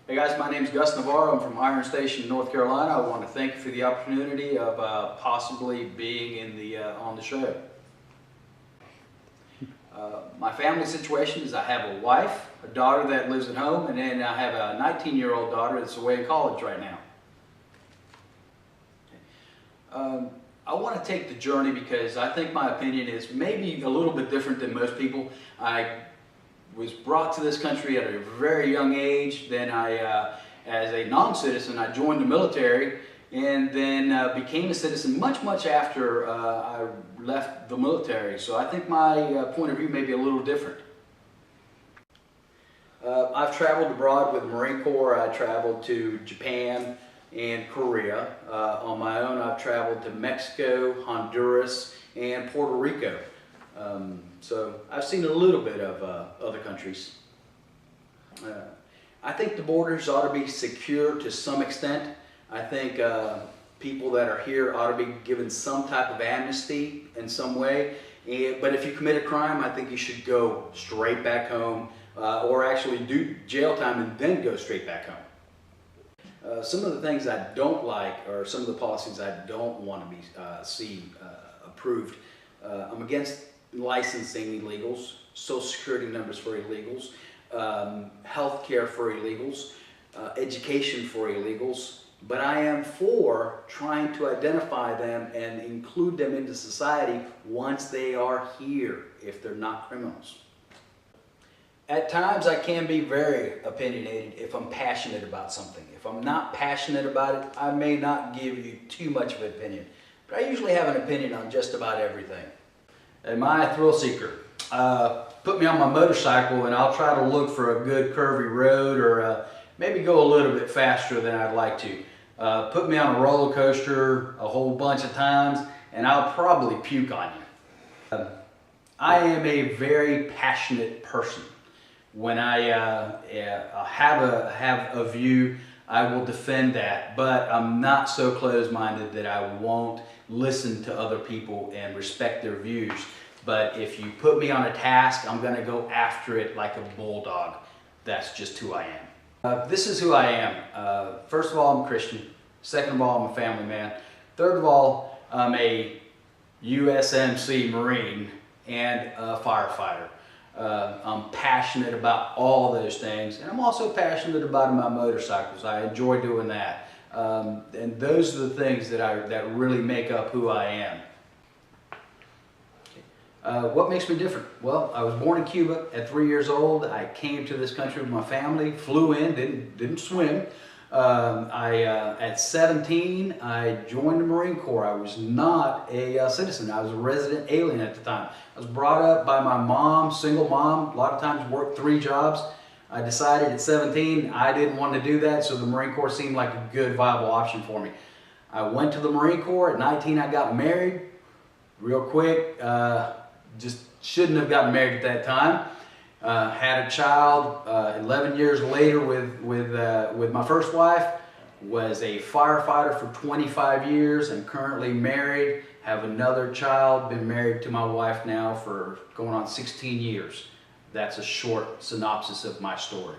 Hey guys, my name is Gus Navarro. I'm from Iron Station, North Carolina. I want to thank you for the opportunity of possibly being on the show. My family situation is I have a wife, a daughter that lives at home, and then I have a 19-year-old daughter that's away in college right now. I want to take the journey because I think my opinion is maybe a little bit different than most people. I was brought to this country at a very young age. Then as a non-citizen, I joined the military and then became a citizen much after I left the military. So I think my point of view may be a little different. I've traveled abroad with the Marine Corps. I traveled to Japan and Korea. On my own, I've traveled to Mexico, Honduras, and Puerto Rico. So I've seen a little bit of other countries. I think the borders ought to be secure to some extent. I think people that are here ought to be given some type of amnesty in some way. But if you commit a crime, I think you should go straight back home or actually do jail time and then go straight back home. Some of the things I don't like are some of the policies I don't want to see approved. I'm against licensing illegals, social security numbers for illegals, health care for illegals, education for illegals, but I am for trying to identify them and include them into society once they are here, if they're not criminals. At times I can be very opinionated if I'm passionate about something. If I'm not passionate about it, I may not give you too much of an opinion, but I usually have an opinion on just about everything. Am I a thrill seeker? Put me on my motorcycle and I'll try to look for a good curvy road or maybe go a little bit faster than I'd like to. Put me on a roller coaster a whole bunch of times and I'll probably puke on you. I am a very passionate person. When I have a view, I will defend that, but I'm not so closed-minded that I won't listen to other people and respect their views. But if you put me on a task, I'm going to go after it like a bulldog. That's just who I am. This is who I am. First of all, I'm a Christian. Second of all, I'm a family man. Third of all, I'm a USMC Marine and a firefighter. I'm passionate about all those things, and I'm also passionate about my motorcycles. I enjoy doing that. And those are the things that really make up who I am. What makes me different? Well, I was born in Cuba at 3 years old. I came to this country with my family, flew in, didn't swim. At 17, I joined the Marine Corps. I was not a citizen. I was a resident alien at the time. I was brought up by my mom, single mom, a lot of times worked 3 jobs. I decided at 17 I didn't want to do that, so the Marine Corps seemed like a good, viable option for me. I went to the Marine Corps. At 19, I got married real quick. Just shouldn't have gotten married at that time. Had a child 11 years later with my first wife. Was a firefighter for 25 years and currently married. Have another child, been married to my wife now for going on 16 years. That's a short synopsis of my story.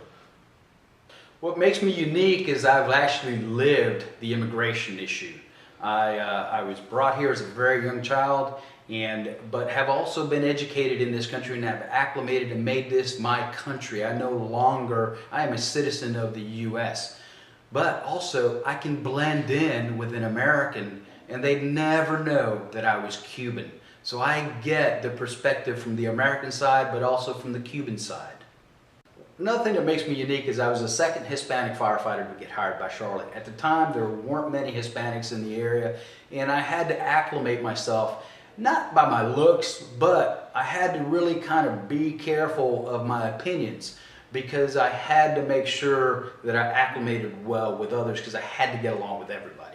What makes me unique is I've actually lived the immigration issue. I was brought here as a very young child, but have also been educated in this country and have acclimated and made this my country. I am a citizen of the U.S., but also I can blend in with an American and they'd never know that I was Cuban. So I get the perspective from the American side, but also from the Cuban side. Another thing that makes me unique is I was the second Hispanic firefighter to get hired by Charlotte. At the time, there weren't many Hispanics in the area, and I had to acclimate myself, not by my looks, but I had to really kind of be careful of my opinions because I had to make sure that I acclimated well with others because I had to get along with everybody.